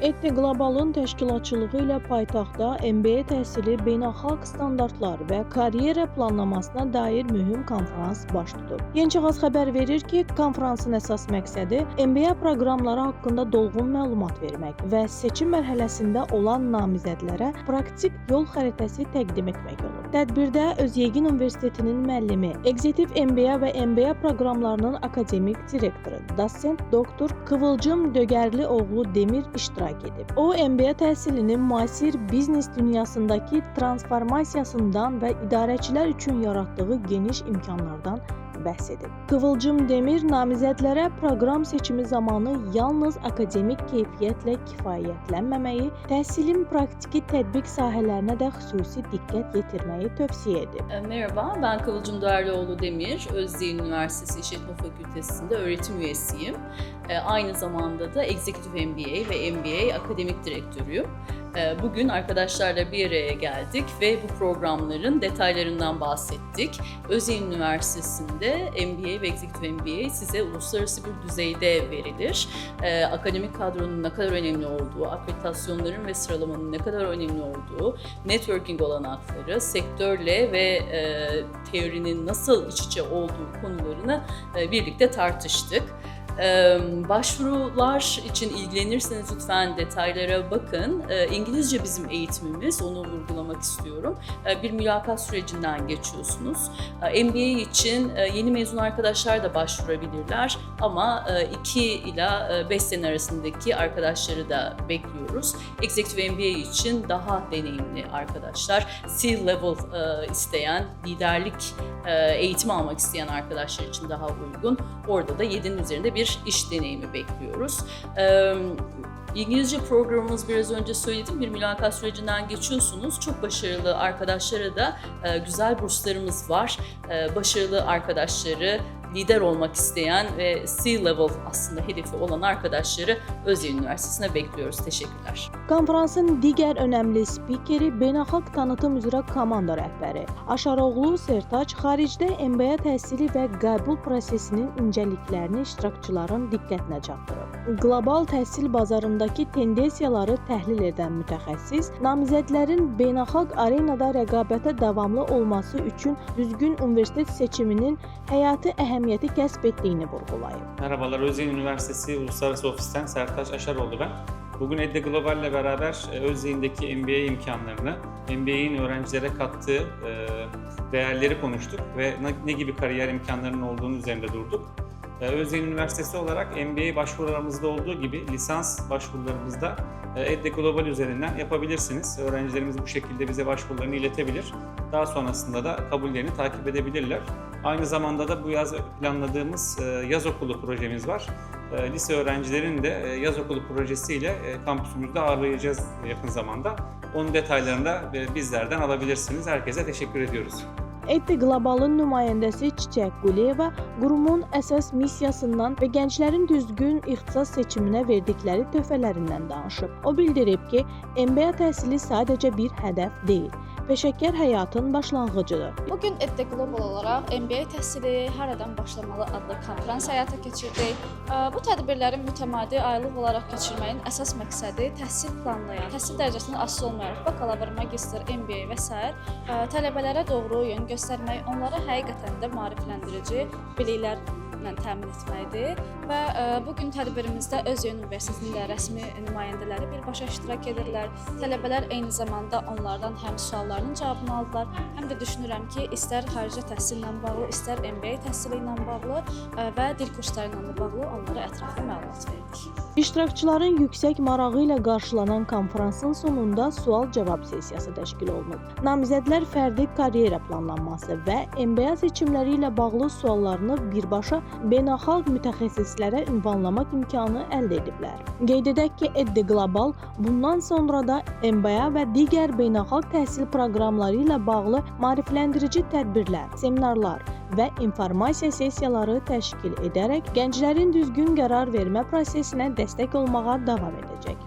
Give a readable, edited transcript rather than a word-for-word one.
EDDE Global'ın təşkilatçılığı ilə paytaxtda MBA təhsili beynəlxalq standartlar və karyera planlamasına dair mühüm konferans baş tutub. Gəncəğaz xəbər verir ki, konferansın əsas məqsədi MBA proqramları haqqında dolğun məlumat vermək və seçim mərhələsində olan namizədlərə praktik yol xəritəsi təqdim etmək olur. Tədbirdə Özyeğin Universitetinin müəllimi, Executive MBA və MBA proqramlarının akademik direktoru, dosent doktor Kıvılcım Dögərlioğlu Demir iştirak edib. O, MBA təhsilinin müasir biznes dünyasındakı transformasiyasından və idarəçilər üçün yaratdığı geniş imkanlardan bəhs edib. Kıvılcım Demir namizədlərə proqram seçimi zamanı yalnız akademik keyfiyyətlə kifayətlənməməyi, təhsilin praktiki tətbiq sahələrinə də xüsusi diqqət yetirməyi tövsiyə edib. Merhaba, ben Kıvılcım Dögərlioğlu Demir, Özyeğin Üniversitesi İşletme Fakültesi'nde öğretim üyesiyim. Aynı zamanda da Executive MBA ve MBA akademik direktörüyüm. Bugün arkadaşlarla bir araya geldik ve bu programların detaylarından bahsettik. Özyeğin Üniversitesi'nde MBA ve Executive MBA size uluslararası bir düzeyde verilir. Akademik kadronun ne kadar önemli olduğu, akreditasyonların ve sıralamanın ne kadar önemli olduğu, networking olanakları, sektörle ve teorinin nasıl iç içe olduğu konularını birlikte tartıştık. Başvurular için ilgilenirseniz lütfen detaylara bakın. İngilizce bizim eğitimimiz, onu vurgulamak istiyorum. Bir mülakat sürecinden geçiyorsunuz. MBA için yeni mezun arkadaşlar da başvurabilirler ama 2 ila 5 sene arasındaki arkadaşları da bekliyoruz. Executive MBA için daha deneyimli arkadaşlar, C-level isteyen, liderlik eğitimi almak isteyen arkadaşlar için daha uygun. Orada da 7'nin üzerinde bir iş deneyimi bekliyoruz. İngilizce programımız biraz önce söyledim, bir mülakat sürecinden geçiyorsunuz. Çok başarılı arkadaşlara da güzel burslarımız var. Başarılı arkadaşları, lider olmak isteyen ve C-level aslında hedefi olan arkadaşları Özyeğin Üniversitesi'ne bekliyoruz. Teşekkürler. Konferansın digər önəmli spikeri beynəlxalq tanıtım üzrə komanda rəhbəri Aşaroğlu Sertaç xaricdə MBA təhsili və qəbul prosesinin incəliklərini iştirakçıların diqqətinə çatdırıb. Qlobal təhsil bazarındakı tendensiyaları təhlil edən mütəxəssis, namizədlərin beynəlxalq arenada rəqabətə davamlı olması üçün düzgün universitet seçiminin həyati əhəmiyyəti kəsb etdiyini vurğulayıb. Merhabalar, Özyeğin Üniversitesi Uluslararası Ofis'ten Sertaç Aşaroğlu ben. Bugün EDDE Global ile beraber Özyeğin'deki MBA imkanlarını, MBA'in öğrencilere kattığı değerleri konuştuk ve ne gibi kariyer imkanlarının olduğunu üzerinde durduk. Özyeğin Üniversitesi olarak MBA başvurularımızda olduğu gibi lisans başvurularımızda EDDE Global üzerinden yapabilirsiniz. Öğrencilerimiz bu şekilde bize başvurularını iletebilir. Daha sonrasında da kabullerini takip edebilirler. Aynı zamanda da bu yaz planladığımız yaz okulu projemiz var. Lise öğrencilerini de yaz okulu projesiyle kampüsümüzde ağırlayacağız yakın zamanda. Onun detaylarını da bizlerden alabilirsiniz. Herkese teşekkür ediyoruz. EDDE Global'ın nümayəndəsi Çiçək Quliyeva qurumun əsas missiyasından və gənclərin düzgün ixtisas seçiminə verdikləri töhfələrindən danışıb. O bildirib ki, MBA təhsili sadəcə bir hədəf deyil, peşəkar həyatın başlanğıcıdır. Bugün EDDE Global olaraq MBA təhsili haradan başlamalı adlı konferans həyata keçirdik. Bu tədbirlərin mütəmadi aylıq olaraq keçirməyin əsas məqsədi təhsil planlayan, təhsil dərəcəsindən asılı olmayaraq bakalavr, magistr, MBA və s. tələbələrə doğru yön göstərmək, onlara həqiqətən də maarifləndirici biliklərlə təmin etməkdir və bugün tədbirimizdə Özyeğin Universitetinin də rəsmi nümayəndələri birbaşa iştirak edirlər. Tələbələr eyni zamanda onlardan həm suallarının cavabını aldılar, həm də düşünürəm ki, istər xarici təhsillə bağlı, istər MBA təhsili ilə bağlı və dil kursları ilə bağlı onlara ətraflı məlumat verdik. İştirakçıların yüksək marağı ilə qarşılanan konferansın sonunda sual-cavab sessiyası təşkil olunub. Namizədlər fərdi karyera planlanması və MBA seçimləri ilə bağlı suallarını birbaşa beynəlxalq mütəxəssislərə ünvanlamaq imkanı əldə ediblər. Qeyd edək ki, EDDE Global bundan sonra da MBA və digər beynəlxalq təhsil proqramları ilə bağlı maarifləndirici tədbirlər, seminarlar və informasiya sessiyaları təşkil edərək gənclərin düzgün qərar vermə prosesinə dəstək olmağa davam edəcək.